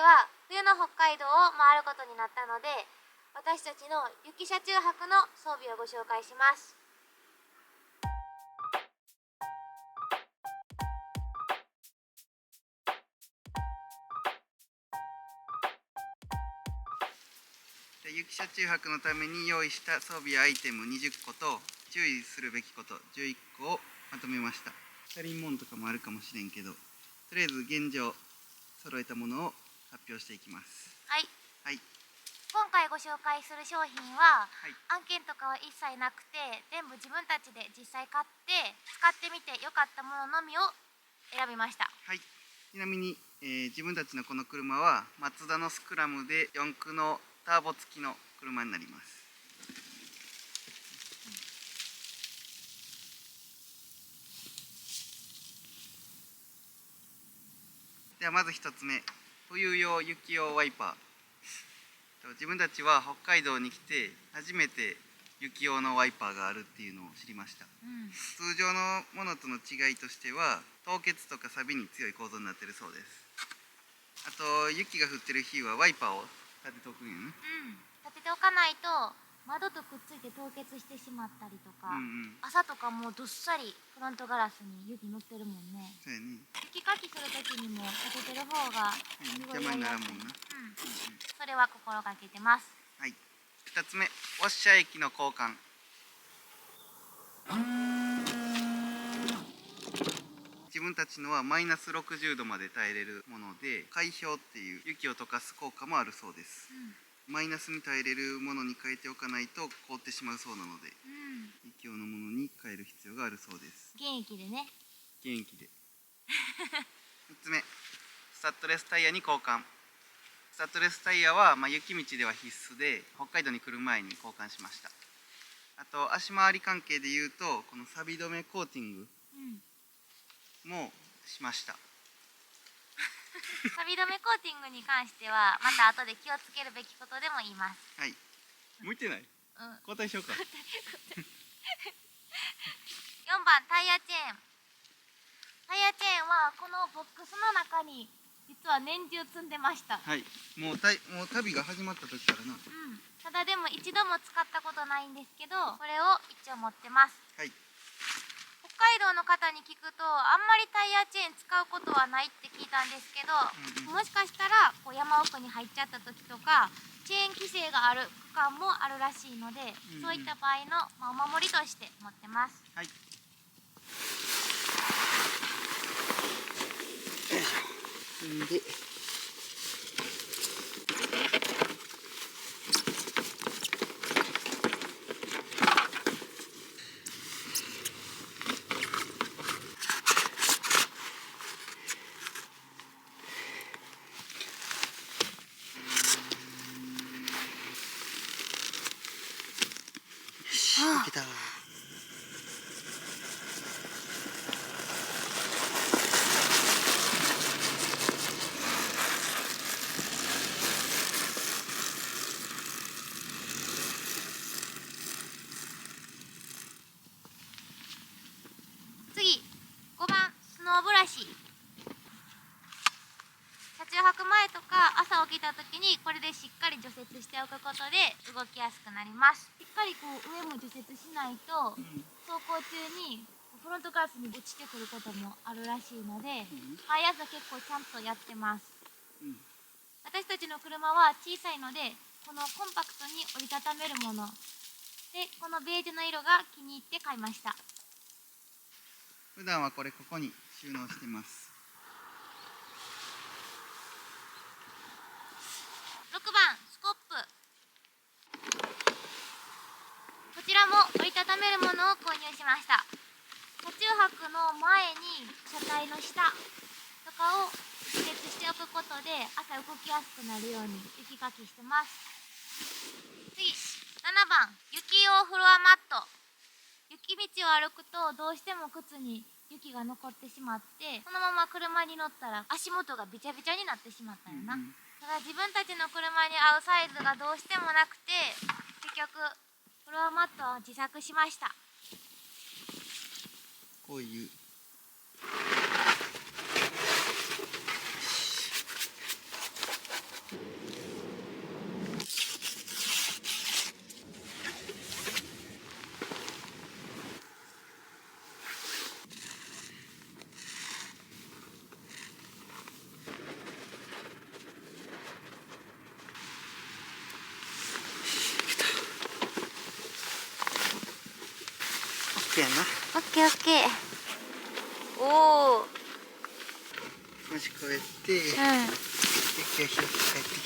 は冬の北海道を回ることになったので、私たちの雪車中泊の装備をご紹介します。雪車中泊のために用意した装備やアイテム20個と注意するべきこと11個をまとめました。車輪門とかもあるかもしれんけど、とりあえず現状揃えたものを発表していきます。はい、はい、今回ご紹介する商品は、はい、案件とかは一切なくて、全部自分たちで実際買って使ってみて良かったもののみを選びました。はい、ちなみに、自分たちのこの車はマツダのスクラムで4駆のターボ付きの車になります。ではまず1つ目、冬用雪用ワイパー。自分たちは北海道に来て初めて雪用のワイパーがあるっていうのを知りました。通常のものとの違いとしては、凍結とか錆に強い構造になってるそうです。あと雪が降ってる日はワイパーを立てておくんよね。立てておかないと窓とくっついて凍結してしまったりとか、朝とかもうどっさりフロントガラスに雪乗ってるもんね。そうやね。雪かきする時にも立ててる方が邪魔にならんもんな。それは心がけてます。はい。2つ目、ウォッシャー液の交換。自分たちのはマイナス60度まで耐えれるもので、海氷っていう雪を溶かす効果もあるそうです。マイナスに耐えれるものに変えておかないと凍ってしまうそうなので、雪用のものに変える必要があるそうです。現役でね。現役で。3つ目、スタッドレスタイヤに交換。スタッドレスタイヤは、雪道では必須で、北海道に来る前に交換しました。あと足回り関係でいうと、この錆止めコーティングもしました。錆止めコーティングに関してはまた後で気をつけるべきことでも言います。はい。向いてない？交代しようか。4番、タイヤチェーン。タイヤチェーンはこのボックスの中に実は年中積んでました。はい。もう旅が始まった時からな。ただでも一度も使ったことないんですけど、これを一応持ってます。はい。北海道の方に聞くと、あんまりタイヤチェーン使うことはないって聞いたんですけど、もしかしたらこう山奥に入っちゃった時とかチェーン規制がある区間もあるらしいので、そういった場合の、お守りとして持ってます。はい。でいけた。次、5番、スノーブラシ。車中泊前とか朝起きた時にこれでしっかり除雪しておくことで動きやすくなります。しっかりこう上も除雪しないと、走行中にフロントガラスに落ちてくることもあるらしいので、毎朝結構ちゃんとやってます。私たちの車は小さいので、このコンパクトに折りたためるもので、このベージュの色が気に入って買いました。普段はここに収納してます。6番、スコップ。こちらも折りたためるものを購入しました。車中泊の前に車体の下とかを除雪しておくことで朝動きやすくなるように雪かきしてます。次、7番、雪用フロアマット。雪道を歩くとどうしても靴に雪が残ってしまって、そのまま車に乗ったら足元がびちゃびちゃになってしまったよな。ただ自分たちの車に合うサイズがどうしてもなくて、結局フロアマットを自作しました。こういうやな。オッケーオッケー。おお。もしこうやって雪が拾って帰って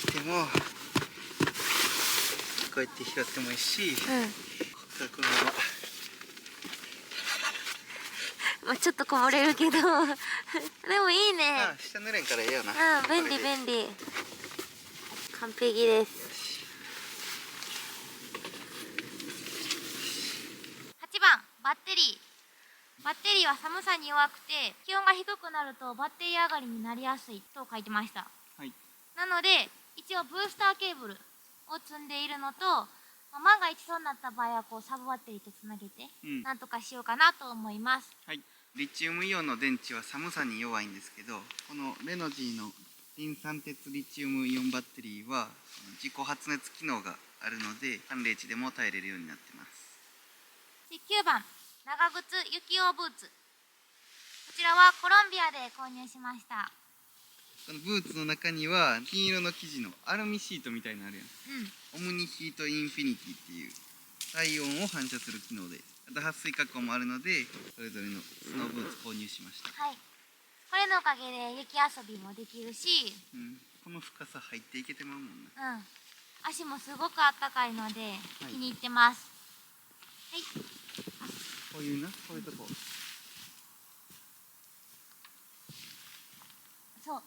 きても、こうやって拾ってもいいし、ここからこのまま。まあちょっとこぼれるけどでもいいね。下濡れんからええよな。便利便利。完璧です。8番バッテリー。バッテリーは寒さに弱くて気温が低くなるとバッテリー上がりになりやすいと書いてました。はい、なので一応ブースターケーブルを積んでいるのと、万が一そうなった場合はこうサブバッテリーとつなげてなんとかしようかなと思います。はい、リチウムイオンの電池は寒さに弱いんですけど、このレノジーのリン酸鉄リチウムイオンバッテリーは自己発熱機能があるので寒冷地でも耐えれるようになってます。9番長靴雪用ブーツ。こちらはコロンビアで購入しました。このブーツの中には金色の生地のアルミシートみたいなのあるやん、オムニヒートインフィニティっていう体温を反射する機能で、あと撥水加工もあるので、それぞれのスノーブーツ購入しました。はい、これのおかげで雪遊びもできるし、この深さ入っていけてまうもんな。足もすごくあったかいので気に入ってます。はい、こういうな、こういうとこ。そう。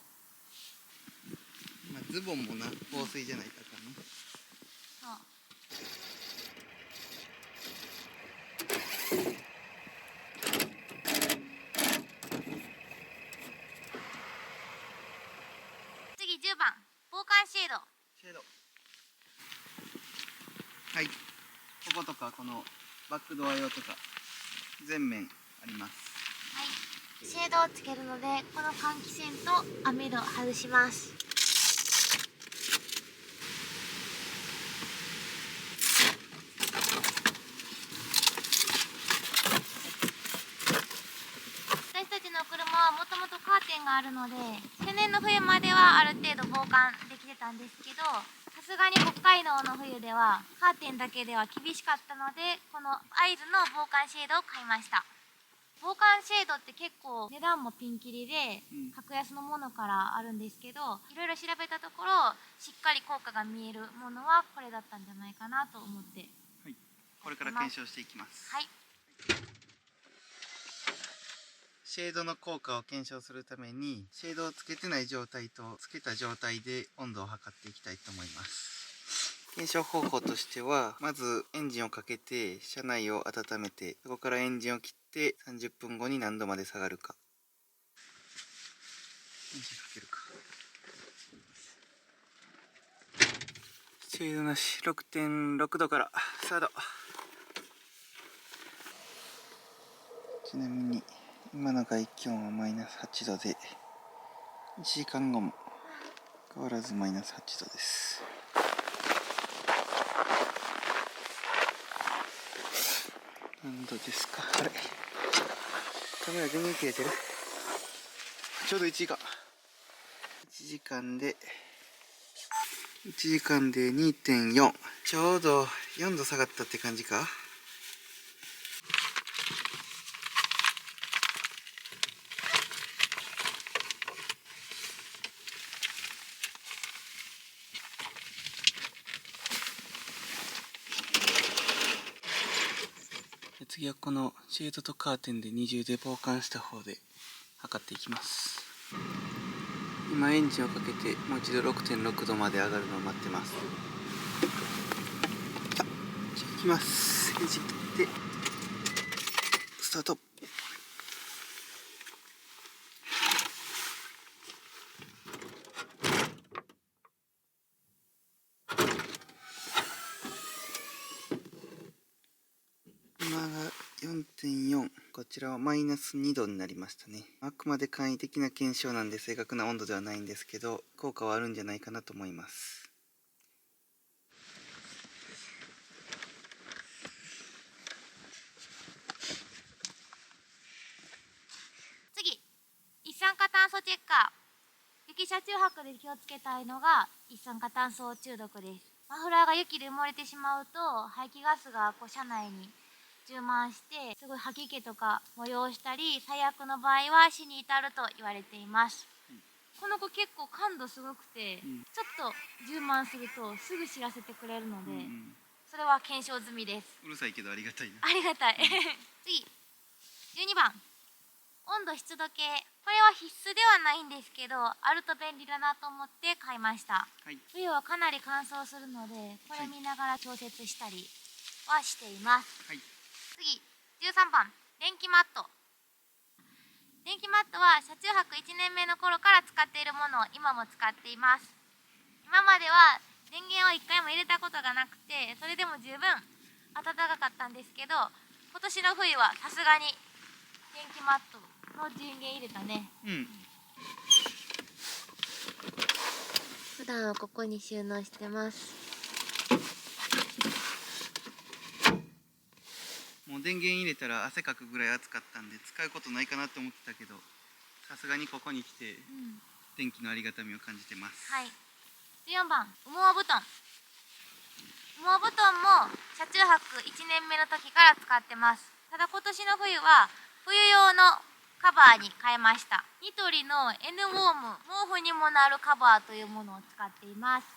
まあ、ズボンもな、防水じゃないかからね。そう。次10番防寒シェード。はい、こことかこのバックドア用とか全面あります。はい、シェードをつけるのでこの換気扇と網戸を外します。私たちの車はもともとカーテンがあるので去年の冬まではある程度防寒できてたんですけど、さすがに北海道の冬ではカーテンだけでは厳しかったのでこの会津の防寒シェードを買いました。防寒シェードって結構値段もピンキリで格安のものからあるんですけど、いろいろ調べたところしっかり効果が見えるものはこれだったんじゃないかなと思って、はい、これから検証していきます。はい、シェードの効果を検証するためにシェードをつけてない状態とつけた状態で温度を測っていきたいと思います。検証方法としては、まずエンジンをかけて車内を温めて、そこからエンジンを切って30分後に何度まで下がるか。エンジンかけるか。シェードなし 6.6 度からスタート。ちなみに今の外気温はマイナス8度で、1時間後も変わらずマイナス8度です。何度ですか。あれ、カメラ電源切れてる。ちょうど1時間。1時間で 2.4、 ちょうど4度下がったって感じか。次はこのシェードとカーテンで二重で防寒した方で測っていきます。今エンジンをかけてもう一度 6.6 度まで上がるのを待ってます。じゃあ行きます。エンジン切ってスタート。今が 4.4、 こちらはマイナス2度になりましたね。あくまで簡易的な検証なんで正確な温度ではないんですけど、効果はあるんじゃないかなと思います。次一酸化炭素チェッカー。雪車中泊で気をつけたいのが一酸化炭素中毒です。マフラーが雪で埋もれてしまうと排気ガスが車内に充満してすごい吐き気とか催したり、最悪の場合は死に至ると言われています。この子結構感度すごくて、ちょっと充満するとすぐ知らせてくれるので、それは検証済みです。うるさいけどありがたいな。ありがたい。次、12番、温度湿度計。これは必須ではないんですけど、あると便利だなと思って買いました。はい、冬はかなり乾燥するので、これ見ながら調節したりはしています。はい、次、13番、電気マット。電気マットは車中泊1年目の頃から使っているものを今も使っています。今までは電源を1回も入れたことがなくて、それでも十分暖かかったんですけど、今年の冬はさすがに電気マットの電源入れたね。普段はここに収納してます。もう電源入れたら汗かくぐらい暑かったんで使うことないかなって思ってたけど、さすがにここに来て電気のありがたみを感じてます。はい。14番、羽毛布団。羽毛布団も車中泊1年目の時から使ってます。ただ今年の冬は冬用のカバーに変えました。ニトリの N ウォーム、毛布にもなるカバーというものを使っています。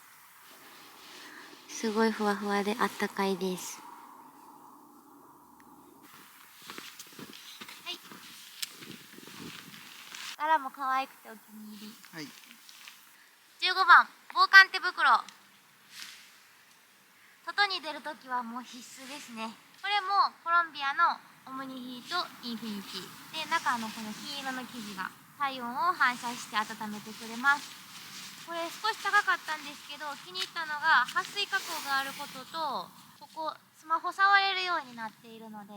すごいふわふわであったかいです。はい。柄も可愛くてお気に入り。はい。15番、防寒手袋。外に出るときはもう必須ですね。これもコロンビアのオムニヒートインフィニティで、中のこの金色の生地が体温を反射して温めてくれます。これ少し高かったんですけど、気に入ったのが撥水加工があることと、ここスマホ触れるようになっているので、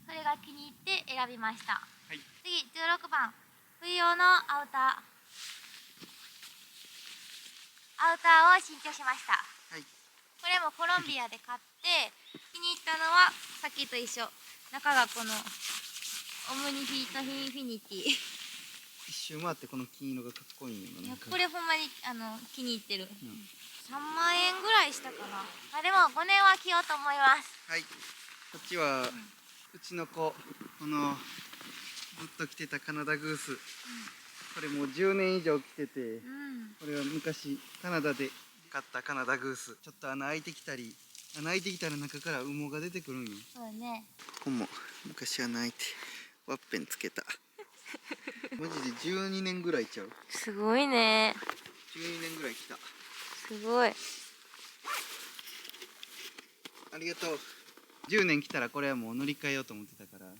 それが気に入って選びました。はい、次、16番、冬用のアウターを新調しました。はい、これもコロンビアで買って気に入ったのはさっきと一緒、中がこのオムニヒートインフィニティ。一周回ってこの金色がかっこいいよな。これほんまに気に入ってる。3万円ぐらいしたかな。でも5年は着ようと思います。はい、こっちは、うちの子、このずっと着てたカナダグース、これもう10年以上着てて、これは昔カナダで買ったカナダグース。ちょっと穴開いてきたら中から羽毛が出てくるんよ。そうね。ここも昔穴開いてワッペンつけた。マジで12年ぐらいちゃう。すごいね。12年ぐらい着た。すごい。ありがとう。10年着たらこれはもう乗り換えようと思ってたから、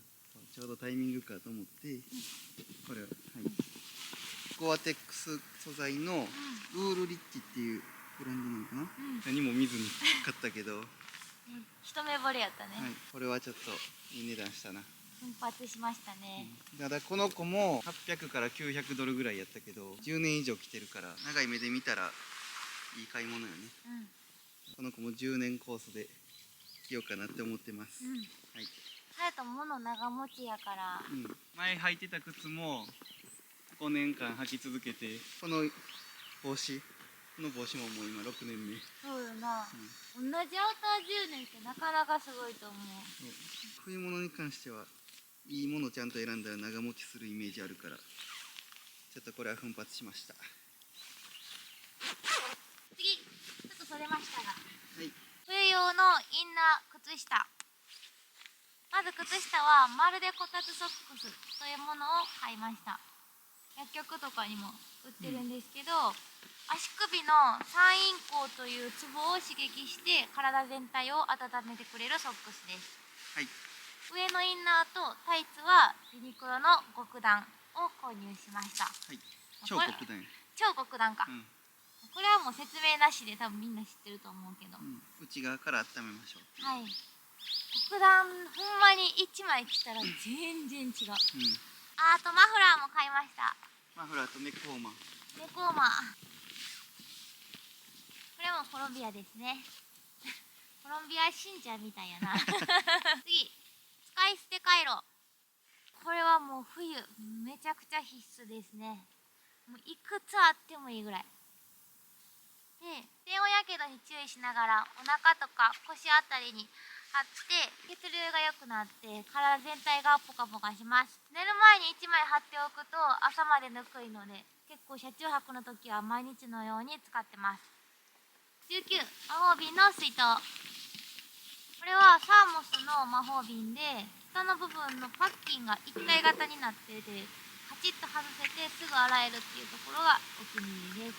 ちょうどタイミングかと思って、これは、はい、ゴアテックス素材のウールリッチっていうブランドなのかな、何も見ずに買ったけど、一目惚れやったね。はい、これはちょっといい値段したな。奮発しましたね。ただこの子も800から900ドルぐらいやったけど、10年以上着てるから長い目で見たらいい買い物よね。この子も10年コースで着ようかなって思ってます。はい。ハヤト物長持ちやから。前履いてた靴も5年間履き続けて、この帽子ももう今6年目。そうよな。同じアウター10年ってなかなかすごいと思う。冬物に関してはいいものちゃんと選んだら長持ちするイメージあるから、ちょっとこれは奮発しました。次、ちょっとそれましたが、はい、冬用のインナー靴下。まず靴下はまるでこたつソックスというものを買いました。薬局とかにも売ってるんですけど、足首の三陰交というツボを刺激して体全体を温めてくれるソックスです。はい、上のインナーとタイツはユニクロの極暖を購入しました。はい、超極暖や。超極暖か、これはもう説明なしで多分みんな知ってると思うけど、内側から温めましょう。はい、極暖ほんまに1枚着たら全然違う。あとマフラーも買いました。マフラーとネックウォーマー。ネックウォーマー、これもコロンビアですね。コロンビア信者みたいやな。次、使い捨てカイロ。これはもう冬めちゃくちゃ必須ですね。もういくつあってもいいぐらいで、低温やけどに注意しながらお腹とか腰あたりに張って血流が良くなって体全体がポカポカします。寝る前に1枚貼っておくと朝までぬくいので、結構車中泊の時は毎日のように使ってます。19、魔法瓶の水筒。これはサーモスの魔法瓶で、下の部分のパッキンが一体型になってて、カチッと外せてすぐ洗えるっていうところがお気に入りです。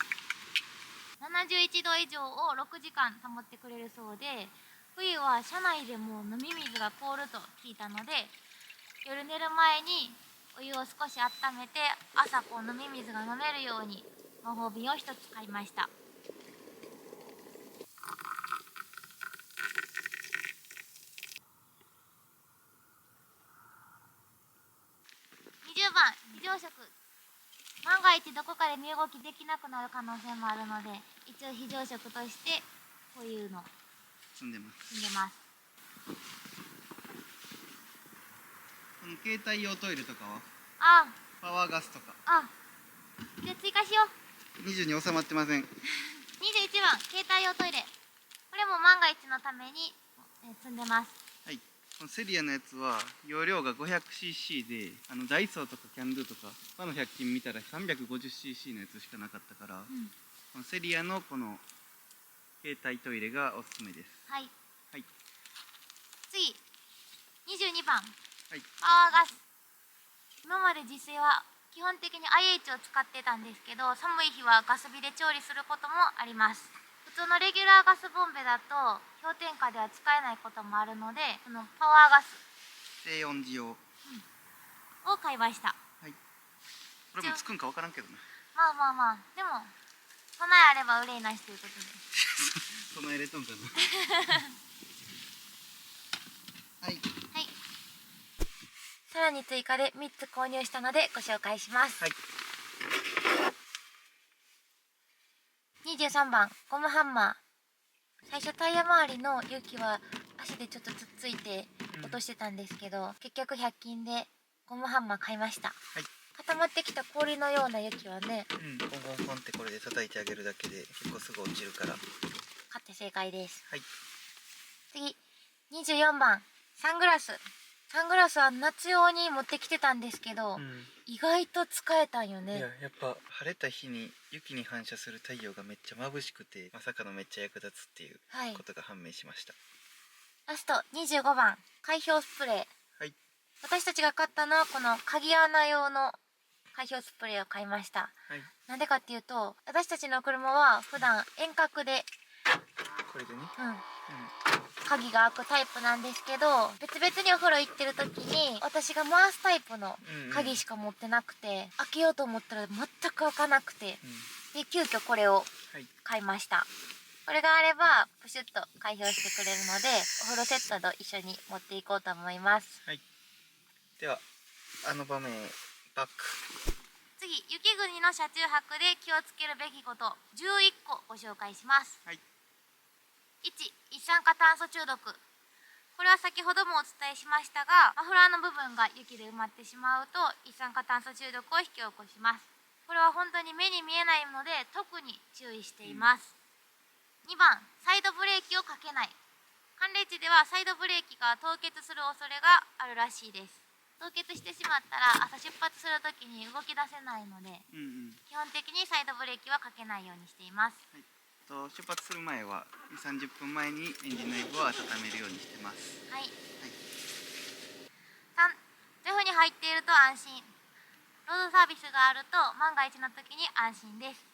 71度以上を6時間保ってくれるそうで、冬は車内でも飲み水が凍ると聞いたので、夜寝る前にお湯を少し温めて朝飲み水が飲めるように魔法瓶を1つ買いました。20番、非常食。万が一どこかで身動きできなくなる可能性もあるので、一応非常食としてこういうの積んでます。積んでます。この携帯用トイレとかはあパワーガスとかあ、じゃあ追加しよう。20に収まってません。21番、携帯用トイレ。これも万が一のために積んでます。はい、このセリアのやつは容量が 500cc で、ダイソーとかキャンドゥとか他の100均見たら 350cc のやつしかなかったから、このセリアのこの携帯トイレがおすすめです。はい、はい、次22番、はい、パワーガス。今まで自炊は基本的に IH を使ってたんですけど、寒い日はガス火で調理することもあります。普通のレギュラーガスボンベだと氷点下では使えないこともあるので、このパワーガス低温時用、を買いました。はい、これもつくんか分からんけどね。まあまあまあ、でも備えあれば憂いなしということで備えれとんかなはい、はい。さらに追加で3つ購入したのでご紹介します。はい、23番、ゴムハンマー。最初タイヤ周りの雪は足でちょっとつっついて落としてたんですけど、結局100均でゴムハンマー買いました。はい、固まってきた氷のような雪はね、コンコンコンってこれで叩いてあげるだけで結構すぐ落ちるから。買って正解です。はい、次24番、サングラス。サングラスは夏用に持ってきてたんですけど、意外と使えたんよね。いや、やっぱ晴れた日に雪に反射する太陽がめっちゃ眩しくて、まさかのめっちゃ役立つっていうことが判明しました。ラスト25番、開氷スプレー。はい、私たちが買ったのはこの鍵穴用の開氷スプレーを買いました。はい、なんでかっていうと、私たちの車は普段遠隔でこれでね、鍵が開くタイプなんですけど、別々にお風呂行ってる時に私が回すタイプの鍵しか持ってなくて、開けようと思ったら全く開かなくて、で急遽これを買いました。これがあればプシュッと開氷してくれるので、お風呂セットと一緒に持っていこうと思います。はい、では場面バック。次、雪国の車中泊で気をつけるべきこと11個ご紹介します。はい、1、一酸化炭素中毒。これは先ほどもお伝えしましたが、マフラーの部分が雪で埋まってしまうと一酸化炭素中毒を引き起こします。これは本当に目に見えないので特に注意しています。2番、サイドブレーキをかけない。寒冷地ではサイドブレーキが凍結する恐れがあるらしいです。凍結してしまったら朝出発するときに動き出せないので、基本的にサイドブレーキはかけないようにしています。はい、出発する前は30分前にエンジン内部を温めるようにしてます。はい、3、JAFに入っていると安心。ロードサービスがあると万が一の時に安心です。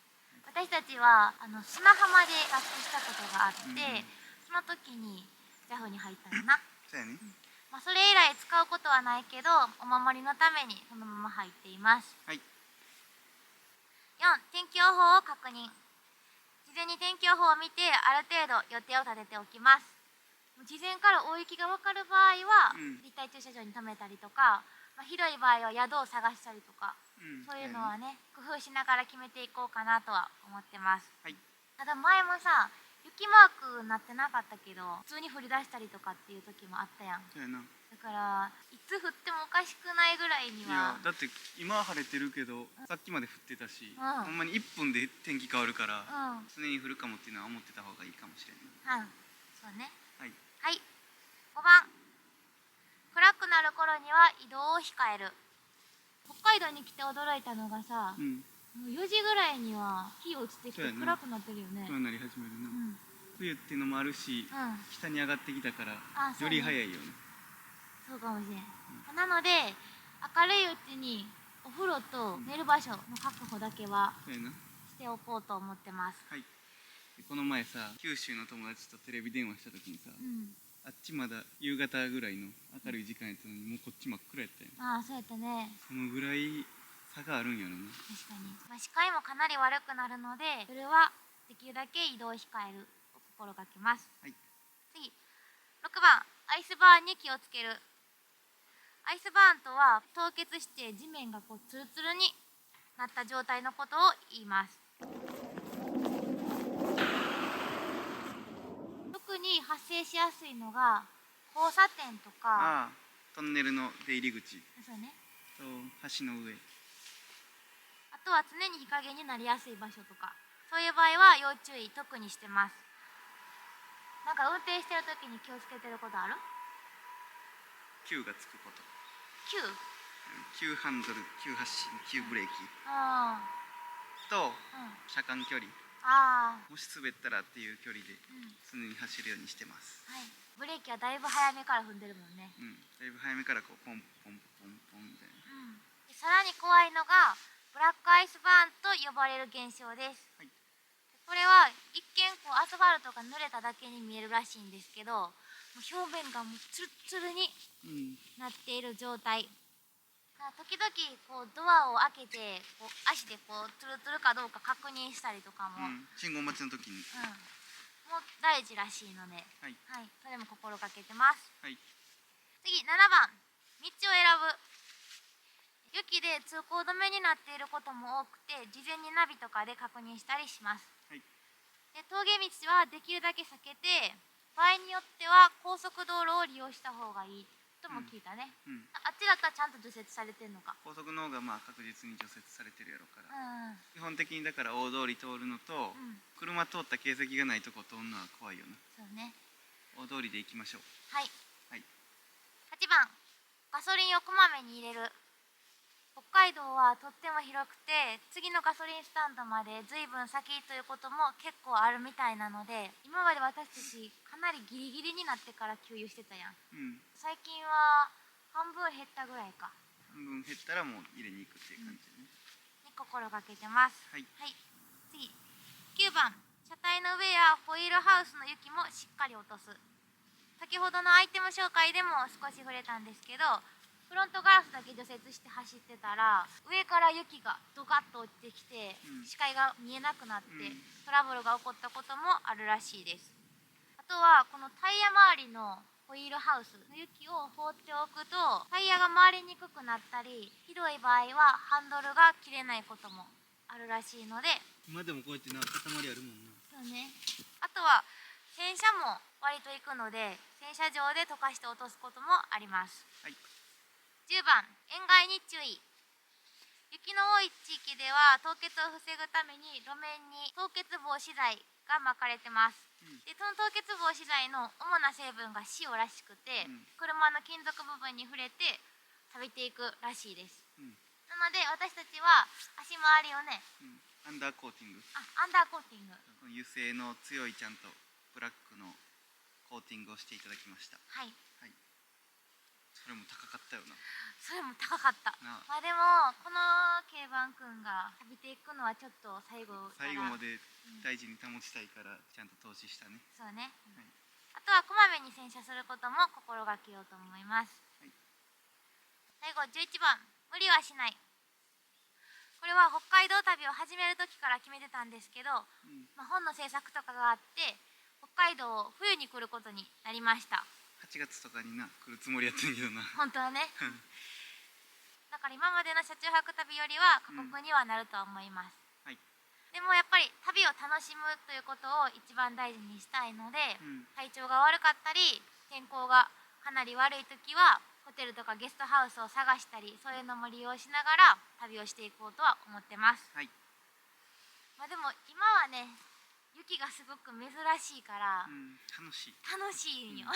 私たちは砂浜で脱出したことがあって、その時に JAF に入ったんだな。そうやね。それ以来使うことはないけど、お守りのためにそのまま入っています。はい、4、天気予報を確認。事前に天気予報を見てある程度予定を立てておきます。事前から大雪が分かる場合は、立体駐車場に停めたりとか、広い場合は宿を探したりとか、そういうのはね、工夫しながら決めていこうかなとは思ってます。はい、ただ前もさ、雪マークになってなかったけど普通に降り出したりとかっていう時もあったやん。そうやな。だからいつ降ってもおかしくないぐらいにいやは。だって今は晴れてるけど、さっきまで降ってたし、ほんまに1分で天気変わるから、常に降るかもっていうのは思ってた方がいいかもしれない。そうね。はい、はい、5、5番、暗くなる頃には移動を控える。北海道に来て驚いたのがさ、もう4時ぐらいには日落ちてきて暗くなってるよね。暗くなり始めるな、冬っていうのもあるし、北に上がってきたからより早いよね。そうかもしれん、なので明るいうちにお風呂と寝る場所の確保だけはしておこうと思ってます。この前さ、九州の友達とテレビ電話した時にさ、あっちまだ夕方ぐらいの明るい時間やったのに、もうこっち真っ暗やったよ。ああ、そうやったね。そのぐらい差があるんやろな。確かに、視界もかなり悪くなるので、夜はできるだけ移動を控えるを心がけます。次、6番、アイスバーンに気をつける。アイスバーンとは凍結して地面がツルツルになった状態のことを言います。特に発生しやすいのが交差点とか、トンネルの出入り口、そうね、と橋の上、あとは常に日陰になりやすい場所とか、そういう場合は要注意、特にしてます。なんか運転してる時に気をつけてることある？急がつくこと。急？急ハンドル、急発進、急ブレーキと車間距離、もし滑ったらっていう距離で常に走るようにしてます。ブレーキはだいぶ早めから踏んでるもんね。だいぶ早めからこうポンポンポンポンみたいな。さらに怖いのがブラックアイスバーンと呼ばれる現象です。これは一見アスファルトが濡れただけに見えるらしいんですけど、表面がもうツルツルになっている状態。時々ドアを開けて足でツルツルかどうか確認したりとかも、信号待ちの時に、もう大事らしいので、それも心がけてます。次、7番、道を選ぶ。雪で通行止めになっていることも多くて、事前にナビとかで確認したりします。で、峠道はできるだけ避けて、場合によっては高速道路を利用した方がいいとも聞いたね。あっちだったらちゃんと除雪されてんのか。高速の方が確実に除雪されてるやろから、基本的にだから大通り通るのと、車通った形跡がないとこ通るのは怖いよな。そうね、大通りで行きましょう。8番、ガソリンをこまめに入れる。北海道はとっても広くて、次のガソリンスタンドまで随分先ということも結構あるみたいなので、今まで私たちかなりギリギリになってから給油してたやん。最近は半分減ったぐらいか。半分減ったらもう入れに行くっていう感じね。に心がけてます。次、9番、車体の上やホイールハウスの雪もしっかり落とす。先ほどのアイテム紹介でも少し触れたんですけど、フロントガラスだけ除雪して走ってたら、上から雪がドカッと落ちてきて、視界が見えなくなってトラブルが起こったこともあるらしいです。あとはこのタイヤ周りのホイールハウスの雪を放っておくと、タイヤが回りにくくなったり、ひどい場合はハンドルが切れないこともあるらしいので。今でもこうやって塊あるもんな。そうね。あとは洗車も割と行くので、洗車場で溶かして落とすこともあります。10番、塩害に注意。雪の多い地域では凍結を防ぐために路面に凍結防止剤が巻かれてます。で、その凍結防止剤の主な成分が塩らしくて、車の金属部分に触れて錆びていくらしいです。なので私たちは足回りをね、アンダーコーティング、アンダーコーティング、油性の強いちゃんとブラックのコーティングをしていただきました。それも高かったよな。それも高かった。でもこの軽バンくんが錆びていくのはちょっと最後まで大事に保ちたいからちゃんと投資したね。そうね。あとはこまめに洗車することも心がけようと思います。最後11番、無理はしない。これは北海道旅を始める時から決めてたんですけど、本の制作とかがあって北海道を冬に来ることになりました。8月とかに来るつもりやったんやけどな。本当はね。だから今までの車中泊旅よりは過酷にはなると思います。でもやっぱり旅を楽しむということを一番大事にしたいので、体調が悪かったり天候がかなり悪い時はホテルとかゲストハウスを探したり、そういうのも利用しながら旅をしていこうとは思ってます。でも今はね、雪がすごく珍しいから、楽しい楽しいんよ。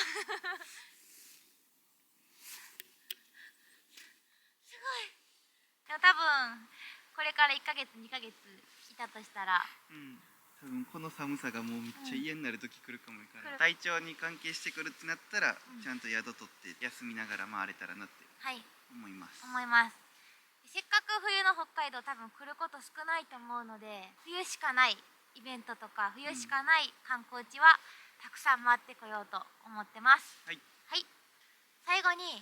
でも多分これから1ヶ月2ヶ月いたとしたら、多分この寒さがもうめっちゃ嫌になる時来るかもいいから、来る体調に関係してくるってなったら、うんちゃんと宿取って休みながら回れたらなってはい思います。思います。せっかく冬の北海道多分来ること少ないと思うので、冬しかないイベントとか冬しかない観光地はたくさん回ってこようと思ってます。はい、はい、最後に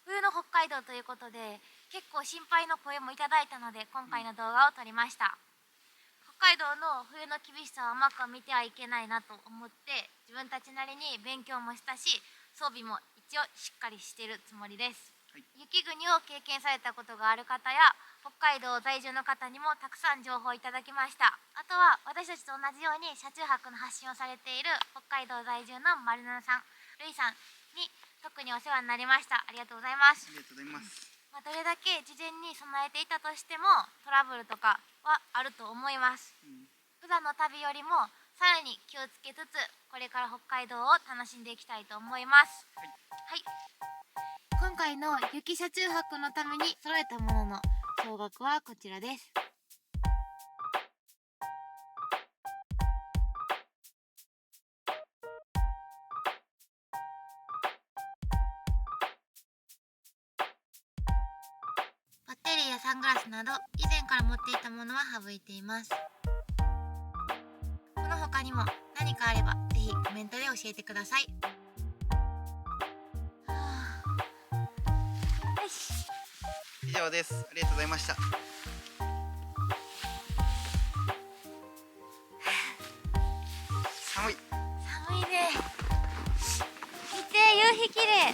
冬の北海道ということで結構心配の声もいただいたので今回の動画を撮りました。北海道の冬の厳しさを甘く見てはいけないなと思って自分たちなりに勉強もしたし装備も一応しっかりしてるつもりです。はい、雪国を経験されたことがある方や北海道在住の方にもたくさん情報をいただきました。あとは私たちと同じように車中泊の発信をされている北海道在住の丸七さん、るいさんに特にお世話になりました。ありがとうございます。ありがとうございます。どれだけ事前に備えていたとしてもトラブルとかはあると思います。普段の旅よりもさらに気をつけつつこれから北海道を楽しんでいきたいと思います。はい、今回の雪車中泊のために揃えたものの総額はこちらです。バッテリーやサングラスなど以前から持っていたものは省いています。この他にも何かあればぜひコメントで教えてください。よし、以上です。ありがとうございました。寒い。寒いね。見て、夕日綺麗。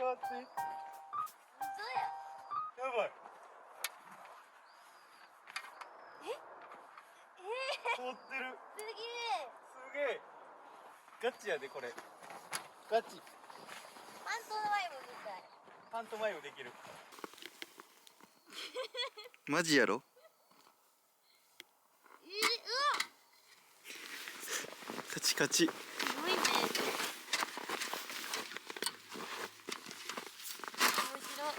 嘘や。やばい。凍ってる。すげすげえ。ガチやでこれ。ガチ。パントマイムみたい。パントマイムできる。マジやろ。カチカチ。すごいね。面白い。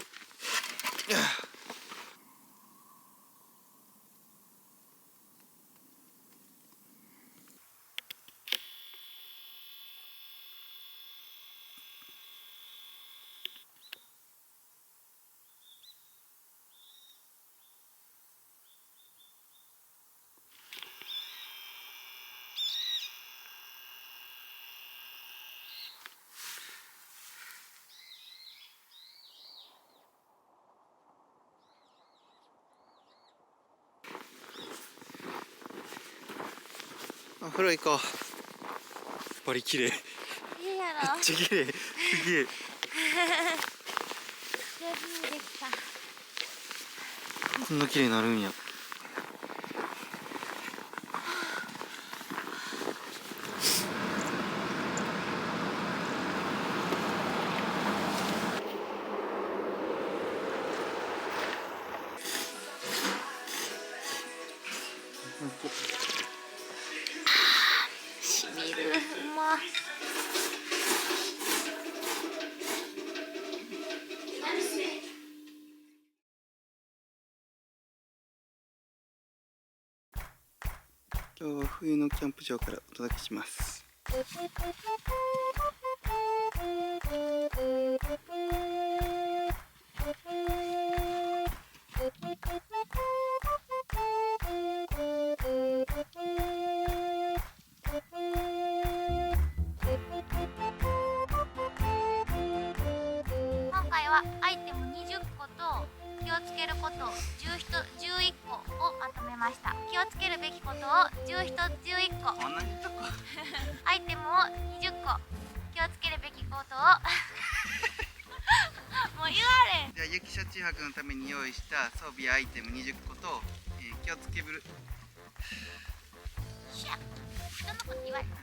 お風呂行こう。バリ綺麗。いいやろ。めっちゃ綺麗。すげえ。上手にできた。こんな綺麗になるんや。しみる。うま。今日は冬のキャンプ場からお届けします。今回はアイテム20個と気をつけること11個をまとめました。気をつけるべきことを11個同じとこ。アイテムを20個気をつけるべきことをもう言われん。じゃあ雪車中泊のために用意した装備やアイテム20個と、気をつける。シャッ、人のこと言われた。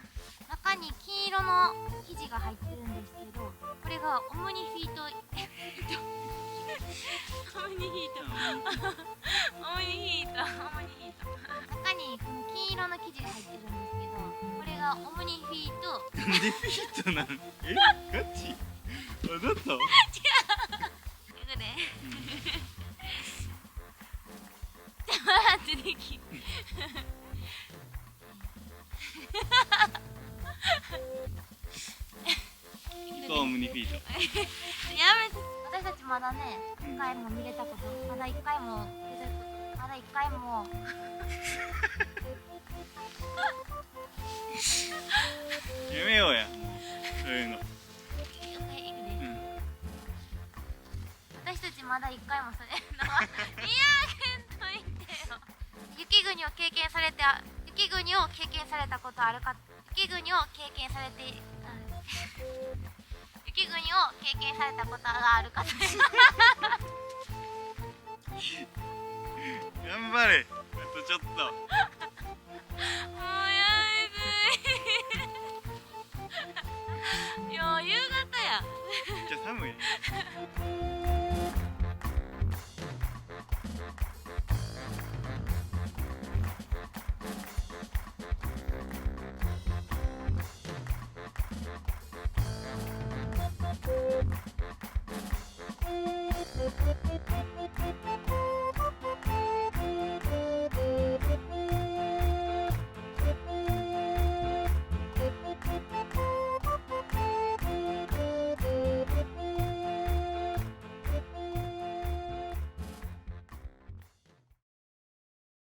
中に金色の生地が入ってるんですけど、これがオムニフィートオムニヒートオムニヒート中にこの金色の生地が入ってるんですけど、これがオムニフィート。なんでフィートなん？え、ガチ？わざと？いくで笑ってできるオムニフィート。やめて。私たちまだね、一回も見れたこと、まだ一回もやめようや、もうそういうの。私たちまだ一回もそれのいやー、といてよ。雪国を経験されたことあるか、雪国を経験されたことがあるかと頑張れ、あとちょっと。もうやめてよ、夕方や。めっちゃ寒い。